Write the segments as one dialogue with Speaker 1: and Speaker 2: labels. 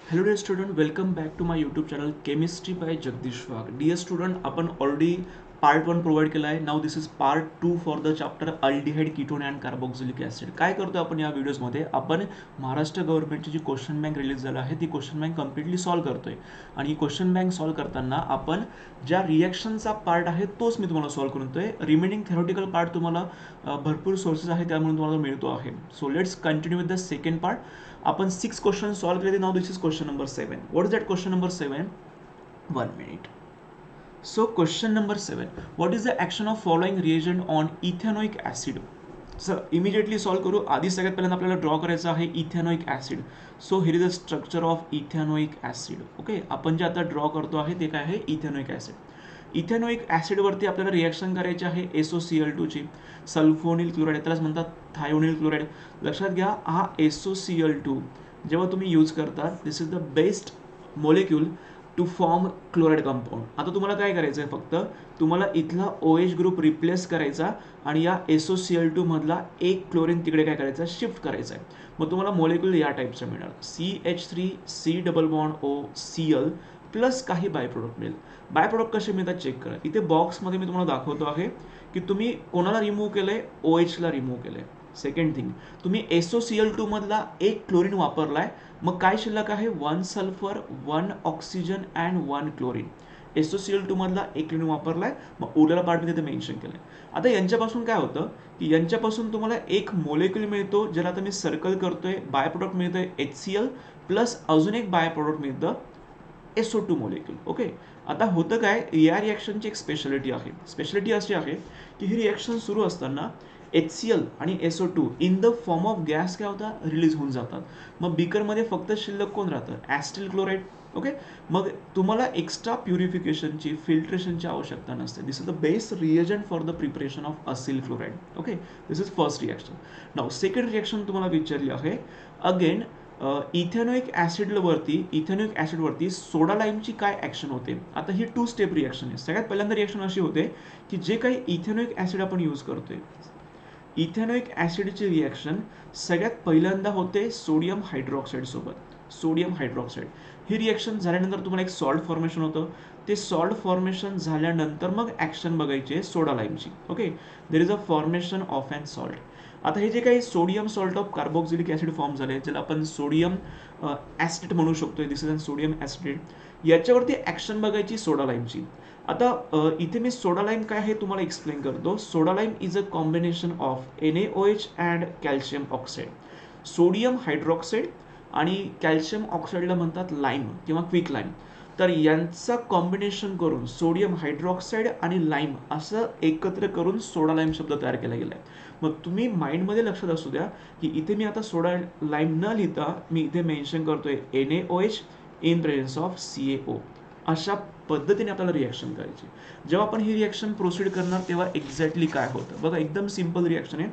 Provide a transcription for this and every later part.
Speaker 1: Hello dear student, welcome back to my YouTube channel Chemistry by Jagdish Wag. Dear student, आपण already part 1 provide केला आहे. Now this is part 2 for the chapter aldehyde ketone and carboxylic acid. काय करतो आपण या व्हिडिओजमध्ये? आपण महाराष्ट्र गव्हर्नमेंटची जी क्वेश्चन बँक रिलीज झाला आहे ती क्वेश्चन बँक कम्प्लिटली सॉल्व्ह करतोय. आणि ही क्वेश्चन बँक सॉल्व्ह करताना आपण ज्या रिॲक्शनचा पार्ट आहे तोच मी तुम्हाला सॉल्व्ह करतोय. रिमेनिंग थेरोटिकल पार्ट तुम्हाला भरपूर सोर्सेस आहे त्यामुळे तुम्हाला मिळतो आहे. So let's continue with the second part. आपण 6 क्वेश्चन सॉल्व्ह केले. Now this is question number 7. What is that question number 7? 1 minute. So question number 7. What is the action of following reagent on ethanoic acid? Sir immediately solve करू. आधी सगळ्यात पहिल्यांदा आपल्याला draw करायचं आहे ethanoic acid. So here is the structure of ethanoic acid. Okay, आपण जे आता ड्रॉ करतो आहे ते काय आहे? Ethanoic acid. इथेनॉइक ॲसिडवरती आपल्याला रिॲक्शन करायची आहे SOCl2 ची. सल्फोनिल क्लोराईड, त्यालाच म्हणतात थायोनिल क्लोराईड. लक्षात घ्या, हा SOCl2 जेव्हा तुम्ही यूज करता, this is the best molecule to form chloride compound. आता तुम्हाला काय करायचं आहे? फक्त तुम्हाला इथला OH ग्रुप रिप्लेस करायचा आणि या SOCl2 मधला एक क्लोरीन तिकडे काय करायचा? शिफ्ट करायचा आहे. मग तुम्हाला मोलेक्युल या टाईपचं मिळणार, CH3 C double bond O Cl plus काही बाय प्रोडक्ट मिळेल. बाय प्रोडक्ट कसे मिळतात चेक करा. इथे बॉक्समध्ये मी तुम्हाला दाखवतो आहे की तुम्ही कोणाला रिमूव्ह केलंय? OHला रिमूव्ह केलंय. सेकंड थिंग, तुम्ही SOCl2 मधला एक क्लोरीन वापरलाय. मग काय शिल्लक आहे? 1 sulphur 1 oxygen and 1 chlorine. SOCl2 मधला एक क्लोरीन वापरलाय. मग उरलेला पार्ट मी तिथे मेन्शन केलाय. आता यांच्यापासून काय होतं की यांच्यापासून तुम्हाला एक मोलेक्युल मिळतो ज्याला आता मी सर्कल करतोय. बाय प्रोडक्ट मिळतोय HCl प्लस अजून एक बाय प्रोडक्ट मिळतं SO2 मोलेक्युल. ओके, आता होतं काय? या रिॲक्शनची एक स्पेशालिटी आहे. स्पेशालिटी अशी आहे की ही रिॲक्शन सुरू असताना HCl आणि SO2 in the form of gas काय होता? रिलीज होऊन जातात. मग बीकरमध्ये फक्त शिल्लक कोण राहतं? ॲस्टिल क्लोराईड. ओके, मग तुम्हाला एक्स्ट्रा प्युरिफिकेशनची फिल्ट्रेशनची आवश्यकता नसते. This is the best reagent for the preparation of acyl chloride. Okay, this is first reaction. Now second reaction तुम्हाला विचारली आहे. अगेन इथेनॉइक ॲसिडवरती सोडा लाईमची काय ॲक्शन होते? आता ही 2 स्टेप रिॲक्शन आहे. सगळ्यात पहिल्यांदा रिॲक्शन अशी होते की जे काही इथेनॉइक ॲसिड आपण यूज करतोय, इथेनॉइक ॲसिडची रिॲक्शन सगळ्यात पहिल्यांदा होते सोडियम हायड्रॉक्साईड सोबत. सोडियम हायड्रॉक्साईड ही रिॲक्शन झाल्यानंतर तुम्हाला एक सॉल्ट फॉर्मेशन होतं. ते सॉल्ट फॉर्मेशन झाल्यानंतर मग ॲक्शन बघायची आहे सोडा लाईमची. Okay, there is a formation of and salt. आता हे जे काही sodium salt of carboxylic acid form झाले, ज्याला आपण सोडियम ॲसिड म्हणू शकतो, this is an sodium acid. याच्यावरती ॲक्शन बघायची सोडा लाईमची. आता इथे मी सोडा लाईम काय आहे तुम्हाला एक्सप्लेन करतो. Soda lime is a combination of NaOH and calcium oxide. Sodium hydroxide आणि कॅल्शियम ऑक्साईडला म्हणतात लाईम किंवा क्विक लाईम. तर यांचा कॉम्बिनेशन करून सोडियम हायड्रॉक्साईड आणि लाईम असं एकत्र करून सोडा लाईम शब्द तयार केला गेला आहे. मग तुम्ही माइंडमध्ये लक्षात असू द्या की इथे मी आता सोडा लाईम न लिहिता मी इथे मेन्शन करतोय NaOH in presence of CaO. अशा पद्धतीने आपल्याला रिॲक्शन करायची. जेव्हा आपण ही रिॲक्शन प्रोसीड करणार तेव्हा एक्झॅक्टली काय होतं बघा. एकदम सिम्पल रिॲक्शन आहे.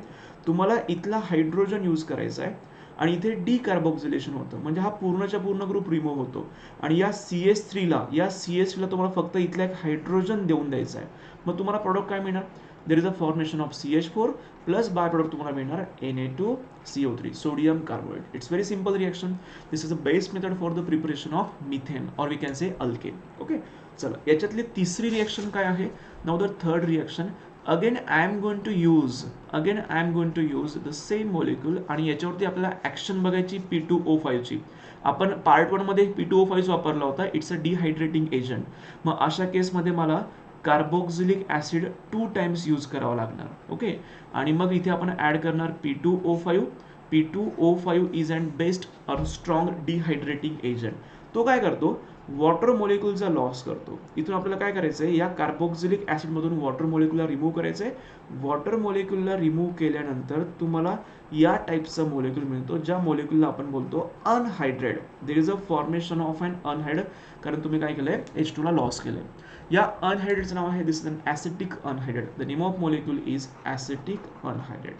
Speaker 1: तुम्हाला इथला हायड्रोजन यूज करायचा आहे आणि इथे डिकार्बोक्सिलेशन होतं, म्हणजे हा पूर्णच्या पूर्ण ग्रुप रिमूव्ह होतो. आणि या CH3ला तुम्हाला फक्त इथला एक हायड्रोजन देऊन द्यायचा आहे. मग तुम्हाला प्रॉडक्ट काय मिळणार? There is a formation of CH4 plus by product तुम्हाला मिळणार Na2CO3 sodium carbonate. It's very simple reaction. This is the best method for the preparation of methane or we can say alkane. Okay, चला याच्यातली तिसरी reaction काय आहे? Now the third reaction. Again I am going to use the same molecule आणि याच्यावरती आपल्याला action बघायची P2O5 ची. आपण पार्ट 1 मध्ये P2O5 वापरला होता. It's a डिहायड्रेटिंग agent. मग अशा केसमध्ये मला कार्बोक्सिलिक ॲसिड 2 टाइम्स यूज करावा लागणार. ओके, आणि मग इथे आपण ॲड करणार P2O5. P2O5 is and best और स्ट्रॉंग डिहायड्रेटिंग एजंट. तो काय करतो? वॉटर मोलेक्युलचा लॉस करतो. इथून आपल्याला काय करायचं आहे? या कार्बोक्सिलिक ॲसिडमधून वॉटर मोलेक्युलला रिमूव्ह करायचं आहे. वॉटर मोलेक्युलला रिमूव्ह केल्यानंतर तुम्हाला या टाईपचा मोलेक्युल मिळतो, ज्या मोलेक्युलला आपण बोलतो anhydride. There is a formation of an anhydride, कारण तुम्ही काय केलंय? H2ला लॉस केलंय. या अनहायड्रेडचं नाव आहे, this is an acetic anhydride. The name of molecule is acetic anhydride.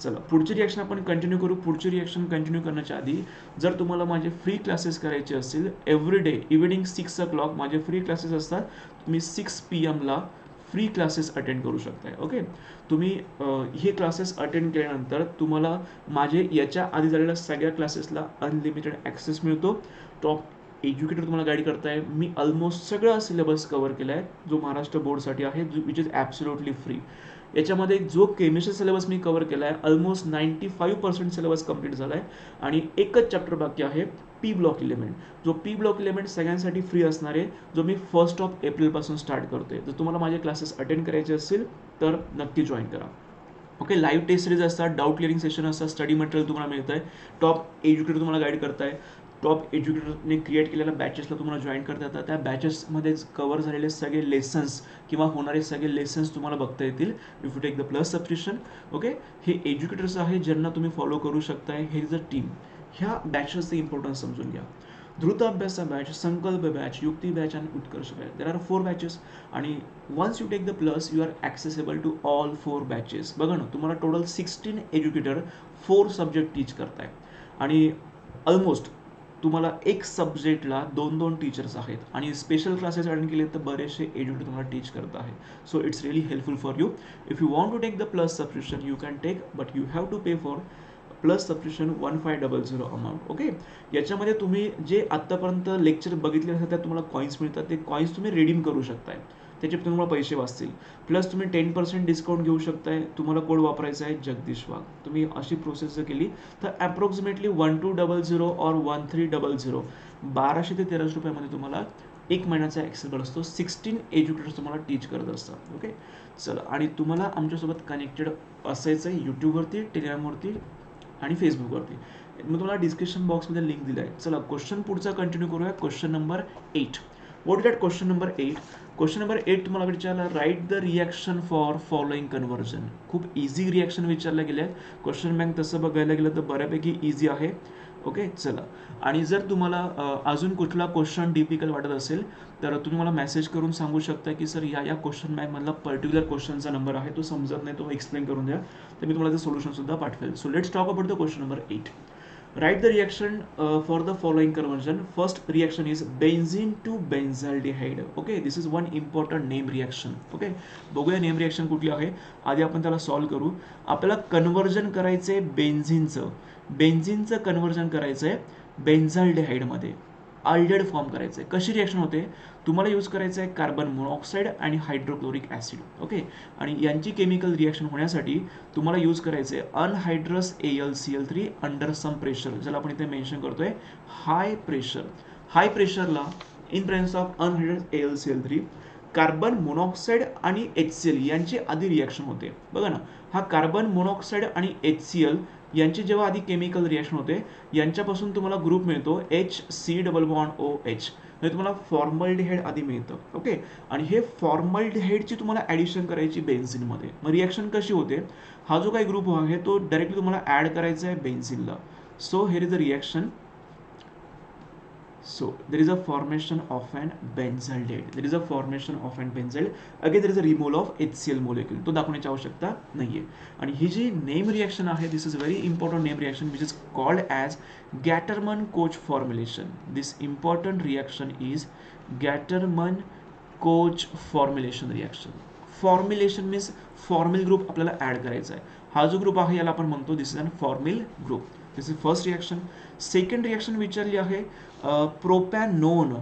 Speaker 1: चला पुढची रिॲक्शन आपण कंटिन्यू करू. पुढची रिॲक्शन कंटिन्यू करण्याच्या आधी जर तुम्हाला माझे फ्री क्लासेस करायचे असतील एव्हरी डे इव्हिनिंग 6 o'clock माझे फ्री क्लासेस असतात. तुम्ही 6 PM ला फ्री क्लासेस अटेंड करू शकताय. ओके, तुम्ही हे क्लासेस अटेंड केल्यानंतर तुम्हाला माझे याच्या आधी झालेल्या सगळ्या क्लासेसला अनलिमिटेड ॲक्सेस मिळतो. टॉप एज्युकेटर तुम्हाला गाईड करताय. मी ऑलमोस्ट सगळा सिलेबस कव्हर केला आहे जो महाराष्ट्र बोर्डसाठी आहे, विच इज ॲब्सोल्युटली फ्री. याच्यामध्ये जो केमिस्ट्री सिलेबस मी कव्हर केला आहे, ऑलमोस्ट 95% सिलेबस कंप्लीट झाला आहे आणि एकच चॅप्टर बाकी आहे, पी ब्लॉक इलेमेंट. जो पी ब्लॉक इलेमेंट सगळ्यांसाठी फ्री असणार आहे, जो मी 1 एप्रिलपासून स्टार्ट करतोय. जर तुम्हाला माझे क्लासेस अटेंड करायचे असतील तर नक्की जॉईन करा. ओके, लाईव्ह टेस्ट सिरीज असतात, डाऊट क्लिअरिंग सेशन असतात, स्टडी मटेरियल तुम्हाला मिळतं आहे, टॉप एज्युकेटर तुम्हाला गाईड करताय, टॉप एज्युकेटरने क्रिएट केलेल्या बॅचेसला तुम्हाला जॉईन करता येतात. त्या बॅचेसमध्येच कव्हर झालेले सगळे लेसन्स किंवा होणारे सगळे लेसन्स तुम्हाला बघता येतील if you take the plus subscription. Okay, हे एज्युकेटर्स आहे ज्यांना तुम्ही फॉलो करू शकताय. हे इज अ टीम. ह्या बॅचेसचं इम्पॉर्टन्स समजून घ्या. द्रुत अभ्यासा बॅच, संकल्प बॅच, युक्ती बॅच आणि Utkarsh batch. There are 4 batches आणि once you take the plus you are accessible to all 4 batches. बघा ना, तुम्हाला टोटल 16 एज्युकेटर 4 सब्जेक्ट टीच करताय आणि ऑलमोस्ट तुम्हाला एक सब्जेक्टला 2-2 टीचर्स आहेत आणि स्पेशल क्लासेस अटेंड केले तर बरेचसे एज्युकेटर तुम्हाला टीच करत आहे. So it's really helpful for you. If you want to take the plus subscription you can take, but you have to pay for plus subscription 1500 amount. Okay, याच्यामध्ये तुम्ही जे आत्तापर्यंत लेक्चर बघितले असतात त्यात तुम्हाला कॉईन्स मिळतात. ते कॉईन्स तुम्ही रिडीम करू शकताय, त्याचे तुम्हाला पैसे वाचतील. प्लस तुम्ही 10% डिस्काउंट घेऊ शकताय. तुम्हाला कोड वापरायचा आहे जगदीश वाघ. तुम्ही अशी प्रोसेस जर केली तर ॲप्रॉक्सिमेटली 1200 और 1300 1200 ते 1300 रुपयामध्ये तुम्हाला एक महिन्याचा ॲक्सेस असतो. 16 एज्युकेटर्स तुम्हाला टीच करत असतात. ओके, चला, आणि तुम्हाला आमच्यासोबत कनेक्टेड असायचं आहे यूट्यूबवरती, टेलिग्रामवरती आणि फेसबुकवरती. मी तुम्हाला डिस्क्रिप्शन बॉक्समध्ये लिंक दिला आहे. चला, क्वेश्चन पुढचा कंटिन्यू करूया. Question number 8. What is that question number 8? Question number 8 तुम्हाला विचारला, write the reaction for following conversion. खूप इझी रिॲक्शन विचारल्या गेल्या आहेत. क्वेश्चन बँक तसं बघायला गेलं तर बऱ्यापैकी इझी आहे. ओके, चला, आणि जर तुम्हाला अजून कुठला क्वेश्चन डिफिकल्ट वाटत असेल तर तुम्ही मला मेसेज करून सांगू शकता की सर या क्वेश्चन बँकमधला पर्टिक्युलर क्वेश्चनचा नंबर आहे, तो समजत नाही, तो एक्सप्लेन करून द्या, तर मी तुम्हाला ते सोल्युशनसुद्धा पाठवेल. So let's talk about the question number 8. Write the reaction for the following conversion. First reaction is benzene to benzaldehyde. Okay, this is one important name reaction. Okay, बघूया नेम रिॲक्शन कुठली आहे. आधी आपण त्याला सॉल्व्ह करू. आपल्याला conversion करायचं आहे बेन्झिनचं कन्व्हर्जन करायचं आहे बेन्झाल्डेहाइडमध्ये, अल्डेड फॉर्म करायचं आहे. कशी रिॲक्शन होते? तुम्हाला यूज करायचं आहे कार्बन मोनॉक्साईड आणि हायड्रोक्लोरिक ॲसिड. ओके, आणि यांची केमिकल रिॲक्शन होण्यासाठी तुम्हाला यूज करायचं आहे अनहायड्रस AlCl3 अंडर सम प्रेशर, ज्याला आपण इथे मेन्शन करतोय हाय प्रेशर. हाय प्रेशरला in presence of anhydrous AlCl3 carbon monoxide आणि HCl यांची आधी रिॲक्शन होते. बघा ना, हा कार्बन मोनॉक्साईड आणि HCl यांची जेव्हा आधी केमिकल रिॲक्शन होते, यांच्यापासून तुम्हाला ग्रुप मिळतो HC=OH, म्हणजे तुम्हाला फॉर्मल्डिहाइड आधी मिळतं. ओके, आणि हे फॉर्मल्डिहाइडची तुम्हाला ॲडिशन करायची बेन्झिनमध्ये. मग रिॲक्शन कशी होते? हा जो काही ग्रुप आहे तो डायरेक्टली तुम्हाला ॲड करायचा आहे बेन्झिनला. So here is the reaction. So there is a formation of an benzaldehyde. There is a formation of an benzaldehyde. Again there is a removal of HCl molecule. तो दाखवण्याची आवश्यकता नाहीये. आणि ही जी नेम रिॲक्शन आहे, this is a very important name reaction which is called as Gattermann-Koch formulation. This important reaction is Gattermann-Koch formulation reaction. Formulation means formyl group आपल्याला add करायचा आहे. हा जो ग्रुप आहे याला आपण म्हणतो this is an formyl group. This is first reaction. Second reaction विचारली आहे प्रोपॅनोन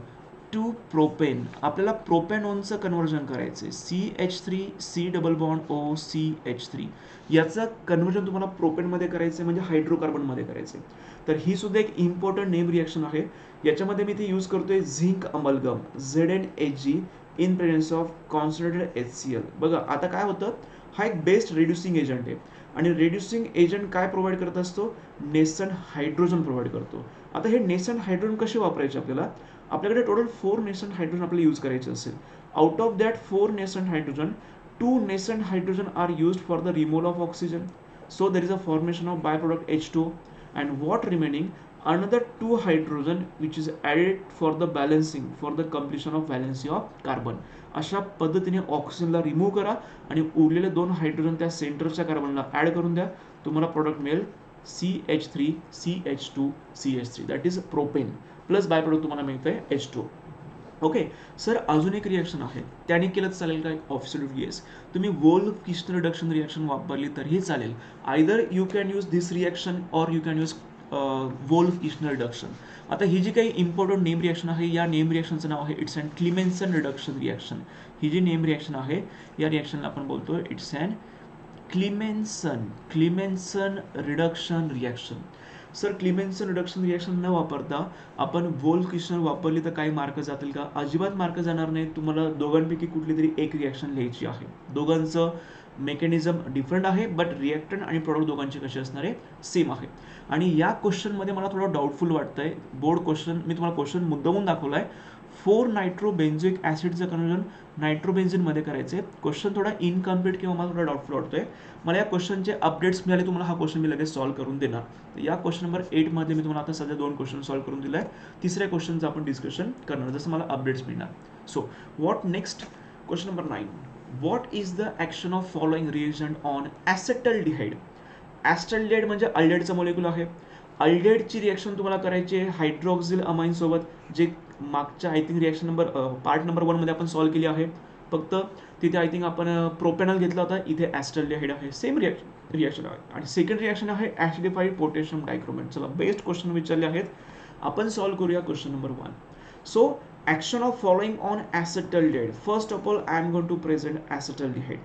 Speaker 1: टू प्रोपेन. आपल्याला प्रोपॅनोनचं कन्व्हर्जन करायचं आहे. CH3C=OCH3 याचं कन्व्हर्जन तुम्हाला प्रोपेनमध्ये करायचं आहे, म्हणजे हायड्रोकार्बनमध्ये करायचं आहे. तर ही सुद्धा एक इम्पॉर्टंट नेम रिॲक्शन आहे. याच्यामध्ये मी ते यूज करतोय zinc amalgam ZnHg in presence of concentrated HCl. बघा आता काय होतं, हा एक बेस्ट रिड्युसिंग एजंट आहे आणि रिड्युसिंग एजंट काय प्रोव्हाइड करत असतो? नेसंट हायड्रोजन प्रोव्हाइड करतो. आता हे नेसंट हायड्रोजन कसे वापरायचे? आपल्याकडे टोटल 4 नेसंट हायड्रोजन आपल्याला यूज करायचे असेल. Out of that 4 nascent hydrogen 2 nascent hydrogen are used for the removal of oxygen. So there is a formation of by product H2 and what remaining another 2 hydrogen which is added for the balancing for the completion of valency of carbon. अशा पद्धतीने ऑक्सिजनला remove करा आणि उरलेले 2 hydrogen त्या सेंटरच्या कार्बनला add करून द्या. तुम्हाला प्रोडक्ट मिळेल CH3CH2CH3 that is propane plus by product तुम्हाला मिळतंय H2. ओके सर, अजून एक रिॲक्शन आहे, त्याने केलं तर चालेल का? Absolutely yes. तुम्ही वोल्फ किस्टन रिडक्शन रिॲक्शन वापरली तरीही चालेल. Either you can use this reaction or you can use Wolff Kishner reduction. आता ही जी काही इम्पॉर्टंट नेम रिॲक्शन आहे, या नेम रिॲक्शनचं नाव आहे it's and Clemmensen reduction reaction. ही जी नेम रिॲक्शन आहे, या रिॲक्शनला आपण बोलतो it's and Clemmensen reduction reaction. Sir, Clemmensen reduction reaction न वापरता आपण वोल्फ क्रिस्टन वापरली तर काही मार्क जातील का? अजिबात मार्क जाणार नाही. तुम्हाला दोघांपैकी कुठली तरी एक रिॲक्शन लिहायची आहे. दोघांचं मेकॅनिझम डिफरंट आहे, बट रिॲक्टंट आणि प्रॉडक्ट दोघांचे कसे असणार आहे? सेम आहे. आणि या क्वेश्चनमध्ये मला थोडं डाऊटफुल वाटतंय. बोर्ड क्वेश्चन, मी तुम्हाला क्वेश्चन मुद्दामून दाखवला आहे. 4 नायट्रोबेन्झोइक ॲसिडचं कन्व्हर्जन नायट्रोबेन्झिनमध्ये करायचं आहे. क्वेश्चन थोडा इनकम्प्लीट किंवा मला थोडा डाऊटफुल वाटतोय. मला या क्वेश्चनचे अपडेट्स मिळाले, तुम्हाला हा क्वेश्चन मी लगेच सॉल्व्ह करून देणार. या क्वेश्चन नंबर 8मध्ये मी तुम्हाला आता सध्या 2 क्वेश्चन सॉल्व्ह करून दिला आहे. तिसऱ्या क्वेश्चनचं आपण डिस्कशन करणार जसं मला अपडेट्स मिळणार. So what next? Question number 9. What is the action of following reagent on acetaldehyde? Acetaldehyde म्हणजे अल्डेडचा मॉलिक्यूल आहे. अल्डेडची रिॲक्शन तुम्हाला करायची आहे हायड्रॉक्झिल अमाईनसोबत, जे मागच्या I think reaction number part number 1मध्ये आपण सॉल्व्ह केली आहे. फक्त तिथे आय थिंक आपण प्रोपेनॉल घेतला होता, इथे ॲसेटल्डिहाइड आहे. सेम रिॲक्शन आहे. आणि सेकंड रिॲक्शन आहे ॲसिडिफाईड पोटॅशियम डायक्रोमेट. चला, बेस्ट क्वेश्चन विचारले आहेत, आपण सॉल्व्ह करूया question number 1. So action of following on acetaldehyde. First of all I am going to present acetaldehyde.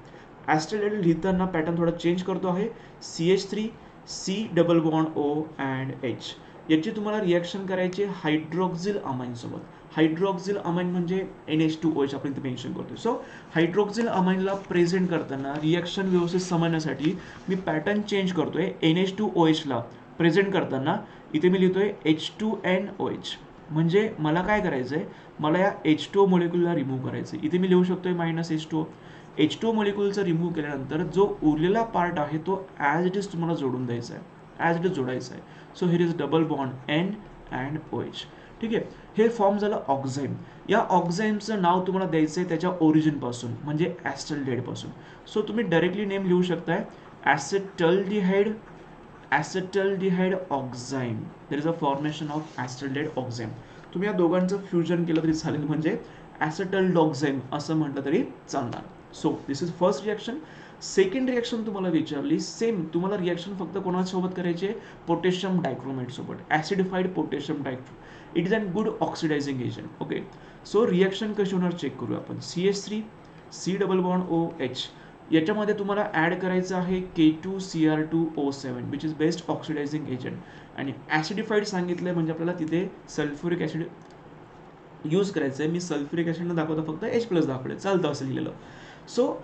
Speaker 1: Acetaldehyde लिहिताना पॅटर्न थोडा चेंज करतो आहे. CH3 C double bond O and H. याची तुम्हाला रिॲक्शन करायची हायड्रॉक्झिल अमाईनसोबत. हायड्रॉक्झिल अमाईन म्हणजे NH2OH आपण इथे मेन्शन करतो. सो हायड्रॉक्झिल अमाईनला प्रेझेंट करताना रिॲक्शन व्यवस्थित समजण्यासाठी मी पॅटर्न चेंज करतोय. NH2OHला प्रेझेंट करताना इथे मी लिहितोय H2NOH. म्हणजे मला काय करायचं आहे? मला या H2O मॉलिक्यूलला रिमूव्ह करायचं आहे. इथे मी लिहू शकतोय -H2O. H2O मॉलिक्यूलचा रिमूव्ह केल्यानंतर जो उरलेला पार्ट आहे तो ॲज इट इज तुम्हाला जोडून द्यायचा आहे, ॲज इट इज जोडायचा आहे. So here is double bond N and OH. ठीक आहे, हे फॉर्म झालं ऑक्झाईम. या ऑक्झाईमचं नाव तुम्हाला द्यायचं आहे त्याच्या ओरिजिनपासून, म्हणजे ॲसेटल्डिहाइडपासून. सो तुम्ही डायरेक्टली नेम लिहू शकताय acetaldehyde oxime. There is a formation of acetaldehyde oxime. तुम्ही या दोघांचं फ्युजन केलं तरी चालेल, म्हणजे ॲसेटल्डॉक्झाईम असं म्हटलं तरी चालणार. So this is first reaction. Second reaction तुम्हाला विचारली, सेम तुम्हाला रिॲक्शन फक्त कोणासोबत करायची आहे? पोटॅशियम डायक्रोमेट सोबत. Acidified potassium dichromate. It is an good oxidising agent. Okay, so reaction कशी होणार चेक करूया आपण. CH3 C double bond OH. याच्यामध्ये तुम्हाला ॲड करायचं आहे K2Cr2O7 which is best oxidizing agent. आणि ॲसिडिफाईड सांगितलं म्हणजे आपल्याला तिथे सल्फ्युरिक ॲसिड यूज करायचं आहे. मी सल्फ्युरिक ॲसिड न दाखवता फक्त H+ दाखवले, चालतं असं लिहिलेलं. सो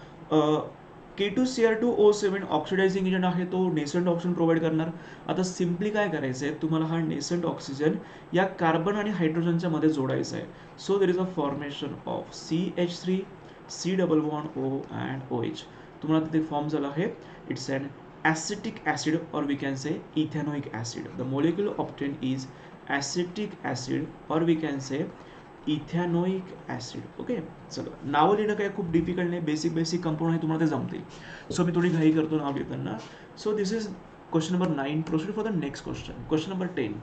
Speaker 1: K2Cr2O7 ऑक्सिडायझिंग एजंट आहे, तो नेसंट ऑक्सिजन प्रोव्हाइड करणार. आता सिम्पली काय करायचं आहे? तुम्हाला हा नेसंट ऑक्सिजन या कार्बन आणि हायड्रोजनच्या मध्ये जोडायचा आहे. So there is a formation of CH3 C double bond O and OH. तुम्हाला तिथे फॉर्म झाला आहे it's an acetic acid or we can say ethanoic acid. The molecule obtain is acetic acid or we can say ethanoic acid. Okay, चला, नावं लिहिणं काय खूप difficult नाही, बेसिक कंपाऊंड आहे, तुम्हाला ते जमतील. सो मी थोडी घाई करतो नाव लिहिताना. So this is question number 9. Proceed for the next question. Question number 10.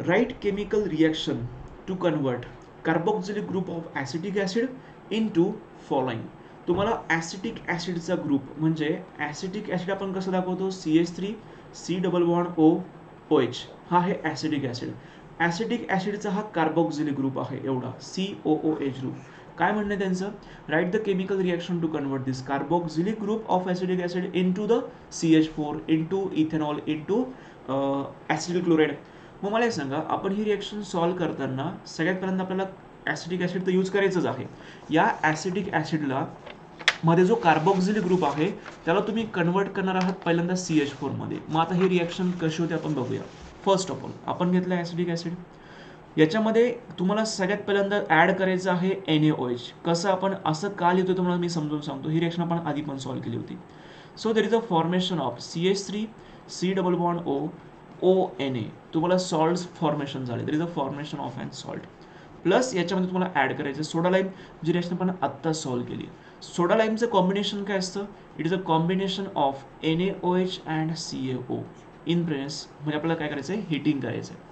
Speaker 1: Write chemical reaction to convert carboxylic group of acetic acid in to following. तुम्हाला ॲसिटिक ॲसिडचा ग्रुप म्हणजे ॲसिटिक ॲसिड आपण कसं दाखवतो? CH3 C double bond OH. हा आहे acetic acid. Acetic ॲसिडचा हा carboxylic group आहे, एवढा COOH ग्रुप. काय म्हणणं आहे त्यांचं? Write the chemical reaction to convert this carboxylic group of acetic acid in to the CH4 into ethanol into acetic chloride. मग मला एक सांगा, आपण ही रिॲक्शन सॉल्व्ह करताना सगळ्यात पहिल्यांदा आपल्याला ॲसिटिक ॲसिड तर यूज करायचंच आहे. या ॲसिटिक ॲसिडला मध्ये जो कार्बोक्झिलिक ग्रुप आहे त्याला तुम्ही कन्वर्ट करणार आहात पहिल्यांदा CH4 मध्ये. मग आता ही रिॲक्शन कशी होते आपण बघूया. फर्स्ट ऑफ ऑल आपण घेतलं ॲसिटिक ॲसिड, याच्यामध्ये तुम्हाला सगळ्यात पहिल्यांदा ॲड करायचं आहे NaOH. कसं आपण असं का लिहितो तुम्हाला मी समजून सांगतो. ही रिॲक्शन आपण आधी पण सॉल्व्ह केली होती. So there is a formation of CH3 C double bond ONA. तुम्हाला सॉल्ट फॉर्मेशन झाले. देर is a formation of and salt. Plus याच्यामध्ये तुम्हाला ॲड करायचं सोडा लाईम, जी रिॲक्शन आपण आत्ता सॉल्व्ह केली. सोडा लाईमचं कॉम्बिनेशन काय असतं? It is a combination of NaOH and CaO in presence. म्हणजे आपल्याला काय करायचं आहे? हिटिंग करायचं आहे.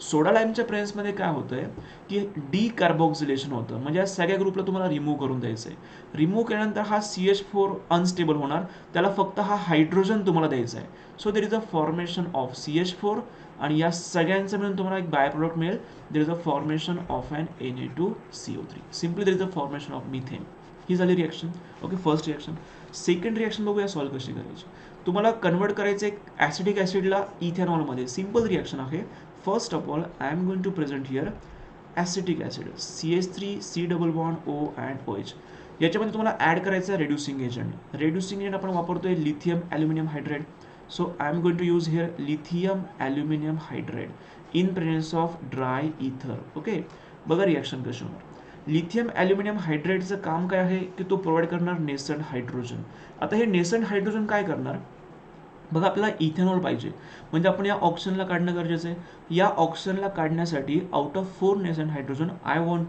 Speaker 1: सोडा लाईमच्या प्रेझेन्समध्ये काय होतंय की डी कार्बोक्सिलेशन होतं, म्हणजे या सगळ्या ग्रुपला तुम्हाला रिमूव्ह करून द्यायचं आहे. रिमूव्ह केल्यानंतर हा CH4 अनस्टेबल होणार, त्याला फक्त हा हायड्रोजन तुम्हाला द्यायचा आहे. So there is a formation of CH4 आणि या सगळ्यांचं मिळून तुम्हाला एक बाय प्रोडक्ट मिळेल. There is a formation of an Na2CO3. Simply there is a formation of methane. ही झाली reaction. Okay, first reaction. Second reaction बघूया सॉल्व्ह कशी करायची. तुम्हाला कन्वर्ट करायचं एक ॲसिडिक ॲसिडला इथेनॉलमध्ये. सिम्पल रिॲक्शन आहे. First of all I am going to present here acetic acid CH3 C double bond O and OH. याच्यामध्ये तुम्हाला ॲड करायचं आहे रेड्युसिंग एजंट. रेड्युसिंग एजंट आपण वापरतोय lithium aluminium hydride. So I am going to use here lithium aluminium hydride in presence of dry ether. Okay, बघा reaction कशी होणार. Lithium aluminium हायड्राइडचं काम काय आहे की तो प्रोव्हाइड करणार नेसंट हायड्रोजन. आता हे नेसंट हायड्रोजन काय करणार, बघा आपल्याला इथेनॉल पाहिजे, म्हणजे आपण या ऑक्सिजनला काढणं गरजेचं आहे. या ऑक्सिजनला काढण्यासाठी out of 4 nascent hydrogen I have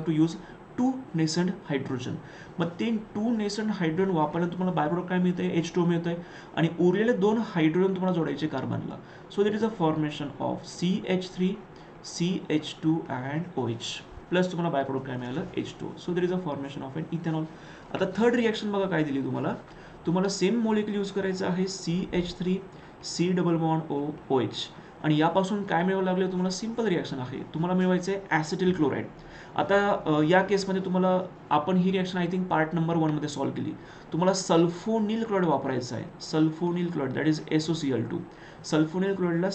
Speaker 1: to use 2 nascent hydrogen. मग ते 2 नेसंट हायड्रोजन वापरल्यानं तुम्हाला बाय प्रोडक्ट काय मिळतं आहे, H2O मिळतं आहे. आणि उरलेले 2 हायड्रोजन तुम्हाला जोडायचे कार्बनला. So that is a formation of CH3 CH2 and OH plus तुम्हाला बाय प्रोडक्ट काय मिळालं, H2O. So that is a formation of an ethanol. आता थर्ड रिॲक्शन बघा काय दिली तुम्हाला सेम मॉलिक्यूल यूज करायचं आहे CH3 C double bond O OH. आणि यापासून काय मिळवावं लागलं तुम्हाला, सिम्पल रिॲक्शन आहे, तुम्हाला मिळवायचं आहे ॲसिटिल क्लोराईड. आता या केसमध्ये तुम्हाला आपण ही reaction I think part number 1 मध्ये सॉल्व्ह केली. तुम्हाला सल्फोनिल क्लोराईड वापरायचं आहे. Sulphonyl chloride that is SOCl2. Sulphonyl क्लोराईडला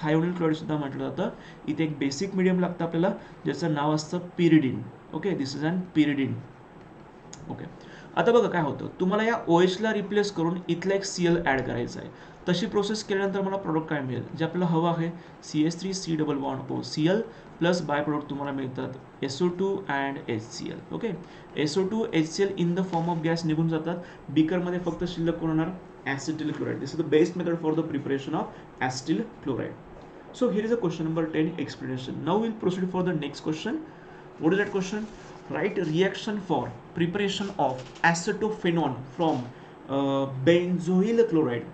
Speaker 1: थायोनिल क्लोराईड सुद्धा म्हटलं जातं. इथे एक बेसिक मीडियम लागतं आपल्याला, ज्याचं नाव असतं pyridine. Okay, this is an pyridine. Okay, आता बघा काय होतं, तुम्हाला या OHला रिप्लेस करून इथला एक Cl ॲड करायचा आहे. तशी प्रोसेस केल्यानंतर मला प्रोडक्ट काय मिळेल, जे आपल्याला हवं आहे CH3 C double bond O Cl plus by product तुम्हाला मिळतात SO2 and HCl. Okay, SO2 HCl in the form of gas निघून जातात. बीकरमध्ये फक्त शिल्लक कोण होणार, acetyl chloride. This is the best method for the preparation of acetyl chloride. So here is a question number 10 explanation. Now we'll proceed for the next question. What is that question? Write reaction for preparation of acetophenone from benzoyl chloride.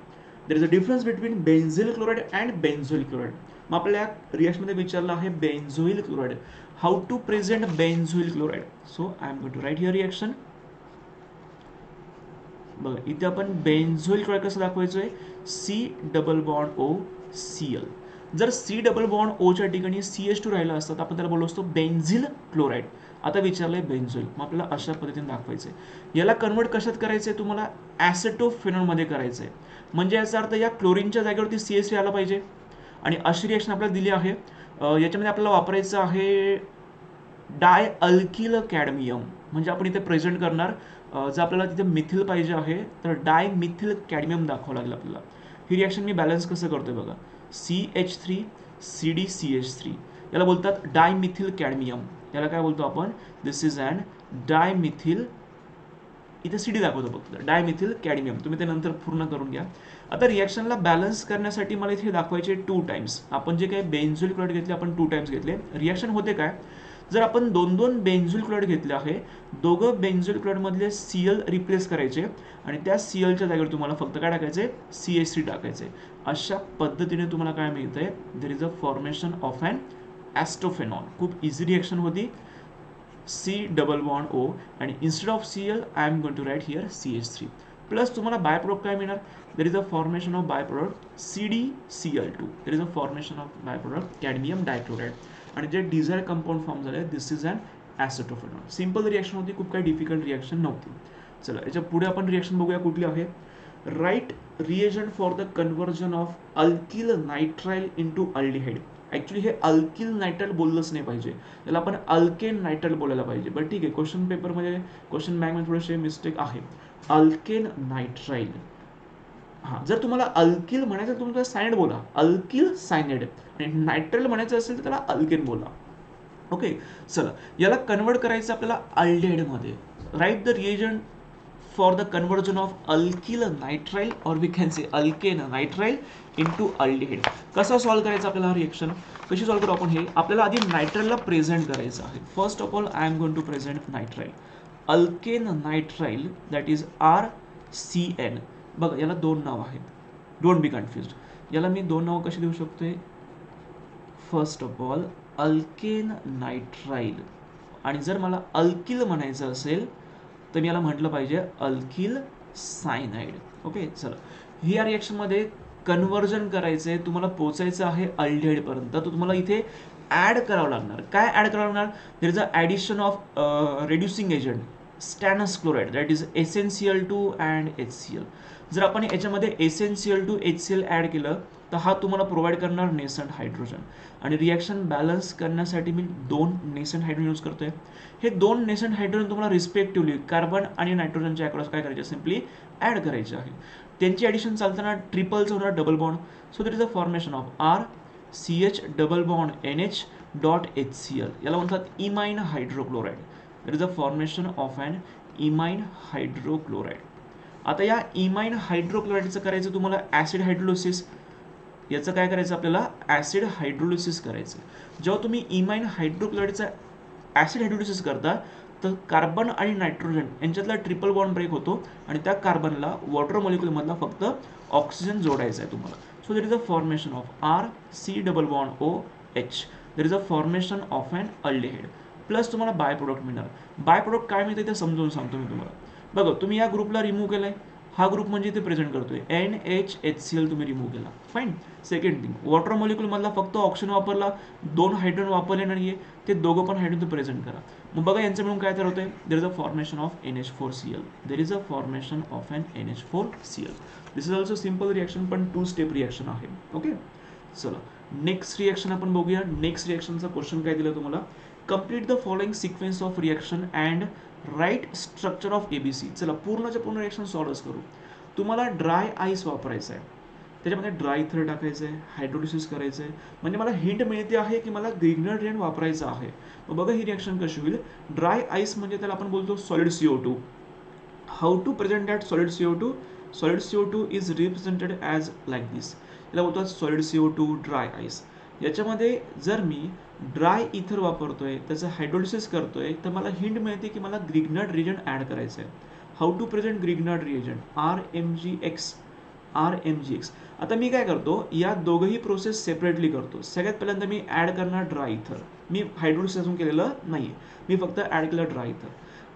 Speaker 1: There is a difference between benzyl chloride and benzoyl chloride. मग आपल्या रिॲक्शनमध्ये विचारलं आहे benzoyl chloride. How to present benzoyl chloride? So I am going to write here reaction. बघा इथे आपण बेन्झोइल chloride कसं दाखवायचं आहे, C double bond O Cl. जर C डबल बॉन्ड Oच्या ठिकाणी CH2 राहिला असता तर आपण त्याला बोललो असतो बेन्झिल क्लोराईड. आता विचारलंय बेन्झोइल, मग आपल्याला अशा पद्धतीने दाखवायचं आहे. याला कन्वर्ट कशात करायचं आहे, तुम्हाला ॲसेटोफेनॉलमध्ये करायचं आहे. म्हणजे याचा अर्थ या क्लोरीनच्या जागेवरती CH3 आला पाहिजे. आणि अशी रिॲक्शन आपल्याला दिली आहे. याच्यामध्ये आपल्याला वापरायचं आहे डाय अल्किल कॅडमियम. म्हणजे आपण इथे प्रेझेंट करणार, जर आपल्याला तिथे मिथिल पाहिजे आहे तर डाय मिथिल कॅडमियम दाखवावं लागेल आपल्याला. ही रिॲक्शन मी बॅलन्स कसं करतोय बघा, CH3 CdCH3 याला बोलतात डायमिथिल कॅडमियम. याला काय बोलतो आपण, दिस इज अन डायमिथिल, इथे CD दाखवतो फक्त, डायमिथिल कॅडमियम. तुम्ही ते नंतर पूर्ण करून घ्या. आता रिॲक्शनला बॅलन्स करण्यासाठी मला इथे दाखवायचे 2 टाइम्स. आपण जे काही बेन्झोइल क्लोराईड घेतले आपण 2 टाइम्स घेतले. रिॲक्शन होते काय, जर आपण 2 बेन्झोइल क्लोराईड घेतले आहे, दोघं बेन्झोइल क्लोराईडमधले Cl रिप्लेस करायचे आणि त्या Clच्या जागेवर तुम्हाला फक्त काय टाकायचे, CH3 टाकायचे. अशा पद्धतीने तुम्हाला काय मिळतंय, there is a formation of an acetophenone. खूप इझी रिॲक्शन होती. C डबल बॉन्ड O आणि instead of Cl I am going to write here CH3 plus तुम्हाला बाय प्रोडक्ट काय मिळणार, there is a formation of by product CdCl2. There is a formation of by product cadmium dichloride. आणि जे desired compound form झाले, this is an acetophenone. Simple reaction होती, खूप काही difficult reaction नव्हती. चला याच्या पुढे आपण रिॲक्शन बघूया कुठली आहे. Write reagent for the conversion of alkyl nitrile into aldehyde. Actually हे अल्किल नायट्राइल बोललंच नाही पाहिजे, याला आपण अल्केन नायट्राइल बोलायला पाहिजे. बट ठीक आहे, क्वेश्चन पेपरमध्ये क्वेश्चन बँकमध्ये थोडेसे मिस्टेक आहे. Alkane nitrile. हां, जर तुम्हाला अल्किल म्हणायचं तर तुम्ही सायनाइड बोला, अल्किल सायनाइड. आणि नायट्राइल म्हणायचं असेल तर त्याला अल्केन बोला. ओके, चला याला कन्वर्ट करायचं आपल्याला अल्डिहाइडमध्ये. Write the reagent for the conversion of alkyl nitrile or we can say alkane nitrile into aldehyde. कसा सॉल्व्ह करायचा आपल्याला हा रिएक्शन, कशी सॉल्व्ह करू आपण हे, आपल्याला आधी नायट्राइलला प्रेझेंट करायचं आहे. First of all I am going to present nitrile. Alkane nitrile that is RCN. बघा याला 2 नाव आहेत, डोंट बी कन्फ्युज्ड. याला मी 2 नावं कशी देऊ शकतोय, first of all alkane nitrile, आणि जर मला अल्किल म्हणायचं असेल तर मी याला म्हटलं पाहिजे अल्किल सायनाइड. ओके, चला ह्या रिॲक्शनमध्ये कन्व्हर्जन करायचं आहे, तुम्हाला पोचायचं आहे अल्डिहाइडपर्यंत, तर तुम्हाला इथे ॲड करावं लागणार. काय ॲड करावं लागणार? There is a addition of reducing agent stannous chloride, that is SnCl2 and HCl. जर आपण याच्यामध्ये SnCl2 HCl ॲड केलं तर हा तुम्हाला प्रोव्हाइड करणार नेसंट हायड्रोजन, आणि रिॲक्शन बॅलन्स करण्यासाठी मी 2 नेसंट हायड्रोजन यूज करतोय. हे 2 नेसंट हायड्रोजन तुम्हाला रिस्पेक्टिव्हली कार्बन आणि नायट्रोजनच्या अक्रॉस काय करायचे, सिम्पली ॲड करायचे आहे. त्यांची ॲडिशन चालताना ट्रिपलचं होणार double bond, so that is a formation of RCH double bond NH dot HCl. याला म्हणतात imine hydrochloride. That is a formation of an imine hydrochloride. आता या इमाइन हायड्रोक्लोराइडचं करायचं तुम्हाला ॲसिड हायड्रोलिसिस. याचं काय करायचं आपल्याला, ॲसिड हायड्रोलिसिस करायचं. जेव्हा तुम्ही इमाइन हायड्रोक्लोराइडचा ॲसिड हायड्रोलिसिस करता तर कार्बन आणि नायट्रोजन यांच्यातला ट्रिपल बॉन्ड ब्रेक होतो, आणि त्या कार्बनला वॉटर मॉलिक्युलमधला फक्त ऑक्सिजन जोडायचा आहे तुम्हाला. So there is a formation of RC double bond OH. There is a formation of an aldehyde. Plus तुम्हाला बाय प्रोडक्ट मिळणार. बाय प्रोडक्ट काय मिळतं ते समजून सांगतो मी तुम्हाला. बघा, तुम्ही या ग्रुपला रिमूव्ह केलाय, हा ग्रुप म्हणजे इथे प्रेझेंट करतोय NHHCl तुम्ही रिमूव्ह केला, फाईन. सेकंड थिंग, वॉटर मॉलिक्युलमधला फक्त ऑक्सिजन वापरला, 2 हायड्रोजन वापरले नाहीये, ते दोघं पण हायड्रोजन प्रेझेंट करा. मग बघा यांचं मिळून काय तयार होतंय, there is a formation of NH4Cl. There is a formation of an NH4Cl. This is also simple reaction, पण 2 स्टेप रिॲक्शन आहे. ओके, चला नेक्स्ट रिॲक्शन आपण बघूया. नेक्स्ट रिॲक्शनचा क्वेश्चन काय दिलं तुम्हाला, complete the following sequence of reaction and write structure of ABC. चला पूर्णच्या पूर्ण रिॲक्शन सॉल्व्ह करू. तुम्हाला ड्राय आईस वापरायचं आहे, त्याच्यामध्ये ड्राय इथर टाकायचं आहे, हायड्रोलिसिस करायचं आहे, म्हणजे मला हिंट मिळते आहे की मला ग्रिग्नर रिएजंट वापरायचं आहे. मग बघा ही रिॲक्शन कशी होईल. ड्राय आईस म्हणजे त्याला आपण बोलतो solid CO2. How to present that solid CO2? Solid CO2 is represented as like this. याला बोलतात सॉलिड CO2 ड्राय आईस. याच्यामध्ये जर मी ड्राय इथर वापरतोय, त्याचं हायड्रोलिसिस करतोय, तर मला हिंट मिळते की मला ग्रिग्नर्ड रिएजंट ॲड करायचं आहे. How to present Grignard reagent? RMGX. आता मी काय करतो, या दोघंही प्रोसेस सेपरेटली करतो. सगळ्यात पहिल्यांदा मी ॲड करणार ड्राय इथर. मी हायड्रोलिसिस अजून केलेलं नाही, मी फक्त ॲड केलं ड्राय इथर.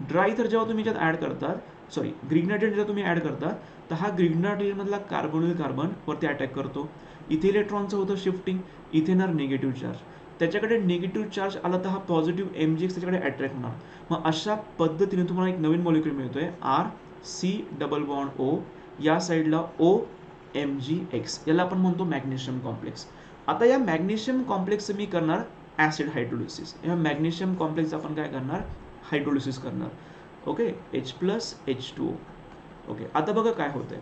Speaker 1: ड्राय इथर जेव्हा तुम्ही याच्यात ॲड करतात, सॉरी ग्रिग्नर्ड रिएजंट जेव्हा तुम्ही ॲड करता, तर हा ग्रिग्नर्ड रिएजंटमधला कार्बोनिल कार्बन वरती अटॅक करतो. इथे इलेक्ट्रॉनचं होतं शिफ्टिंग, इथे येणार निगेटिव्ह चार्ज. त्याच्याकडे निगेटिव्ह चार्ज आला तर हा पॉझिटिव्ह MgX त्याच्याकडे अट्रॅक्ट होणार. मग अशा पद्धतीने तुम्हाला एक नवीन मॉलिक्युल मिळतोय RC डबल बॉन्ड O, या साईडला OMgX. याला आपण म्हणतो मॅग्नेशियम कॉम्प्लेक्स. आता या मॅग्नेशियम कॉम्प्लेक्सचं मी करणार ॲसिड हायड्रोलिसिस. या मॅग्नेशियम कॉम्प्लेक्स आपण काय करणार, हायड्रोलिसिस करणार. Okay, H+H2O. ओके, आता बघा काय होतंय,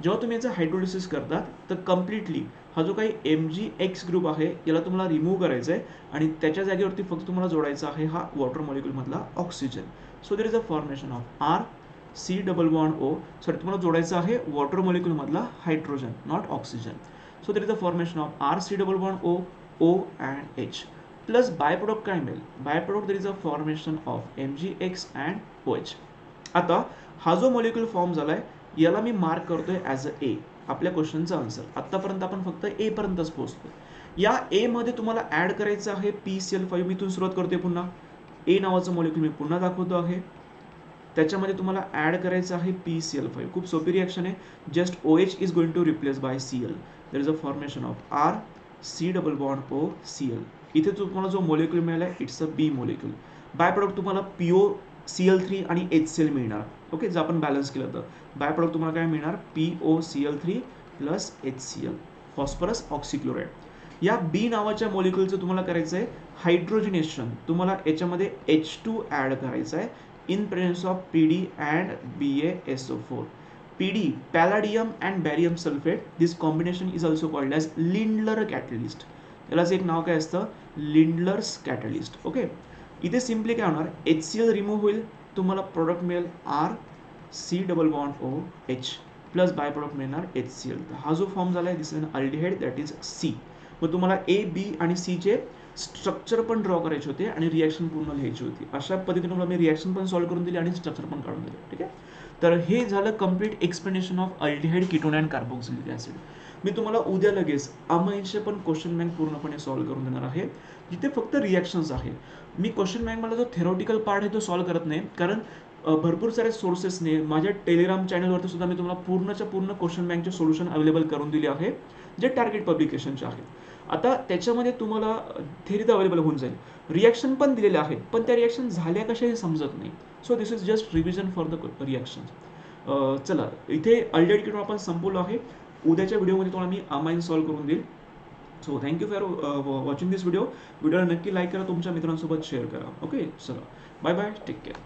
Speaker 1: जेव्हा तुम्ही याचं हायड्रोलिसिस करतात तर कम्प्लिटली हा जो काही MgX ग्रुप आहे याला तुम्हाला रिमूव्ह करायचा आहे, आणि त्याच्या जागेवरती फक्त तुम्हाला जोडायचा आहे हा वॉटर मॉलिक्युलमधला ऑक्सिजन. So there is a formation of RC double bond O. Sorry, तुम्हाला जोडायचं आहे वॉटर मॉलिक्युलमधला हायड्रोजन, not oxygen. So there is a formation of RC double bond O and H. Plus by product काय मिळेल, by product there is a formation of MgX and OH. आता हा जो मॉलिक्युल फॉर्म झालाय याला मी मार्क करतोय ॲज अ A. आपल्या क्वेश्चनचा आन्सर. आत्तापर्यंत आपण फक्त A पर्यंतच पोहोचतो. या A मध्ये तुम्हाला ॲड करायचं आहे PCl5. मी इथून सुरुवात करतोय पुन्हा. A नावाचं मॉलिक्युल मी पुन्हा दाखवतो आहे, त्याच्यामध्ये तुम्हाला ॲड करायचं आहे PCl5. खूप सोपी रिॲक्शन आहे. Just OH is going to replace by Cl. There is a formation of RC double bond OCl. इथे तुम्हाला जो मॉलिक्युल मिळाला आहे it's a B molecule. By product तुम्हाला POCl3 आणि HCl मिळणार. ओके, जर आपण बॅलन्स केलं तर बाय प्रोडक्ट तुम्हाला काय मिळणार, POCl3 plus HCl, phosphorus oxychloride. या B नावाच्या मॉलिक्युलचं तुम्हाला करायचं आहे हायड्रोजनेशन. तुम्हाला याच्यामध्ये H2 ॲड करायचं आहे in presence of PD and BaSO4. PD, palladium and barium sulphate. This combination is also called as Lindlar catalyst. यालाच एक नाव काय असतं, लिंडलर्स कॅटलिस्ट. ओके, इथे सिम्पली काय होणार, HCl रिमूव्ह होईल, तुम्हाला प्रोडक्ट मिळेल RC double bond OH plus by product मिळणार HCl. हा जो फॉर्म झाला आहे this is an aldehyde, that is C. मग तुम्हाला A, B आणि C चे स्ट्रक्चर पण ड्रॉ करायचे होते आणि रिॲक्शन पूर्ण लिहायची होती. अशा पद्धतीने मी रिॲक्शन पण सॉल्व्ह करून दिली आणि स्ट्रक्चर पण काढून दिले. ठीक आहे, तर हे झालं complete explanation of aldehyde, ketone and carboxylic acid. मी तुम्हाला उद्या लगेच अमाईनचे पण क्वेश्चन बँक पूर्णपणे सॉल्व्ह करून देणार आहे, जिथे फक्त रिॲक्शन्स आहे. मी क्वेश्चन बँकमधला जो थेरॉटिकल पार्ट आहे तो सॉल्व्ह करत नाही, कारण भरपूर साऱ्या सोर्सेसने माझ्या टेलिग्राम चॅनलवरती सुद्धा मी तुम्हाला पूर्णच्या पूर्ण क्वेश्चन बँकचे सोल्युशन अवेलेबल करून दिले आहे, जे टार्गेट पब्लिकेशनचे आहेत. आता त्याच्यामध्ये तुम्हाला थेरी तर अवेलेबल होऊन जाईल, रिॲक्शन पण दिलेले आहेत, पण त्या रिॲक्शन झाल्या कशा हे समजत नाही. So this is just revision for the reaction. चला, इथे अल्डेड किटोन आपण संपवलो आहे. उद्याच्या व्हिडिओमध्ये तुम्हाला मी अमाइन सॉल्व्ह करून देईल. So thank you for watching this video. व्हिडिओला नक्की लाईक करा, तुमच्या मित्रांसोबत शेअर करा. ओके, चला, बाय बाय, टेक केअर.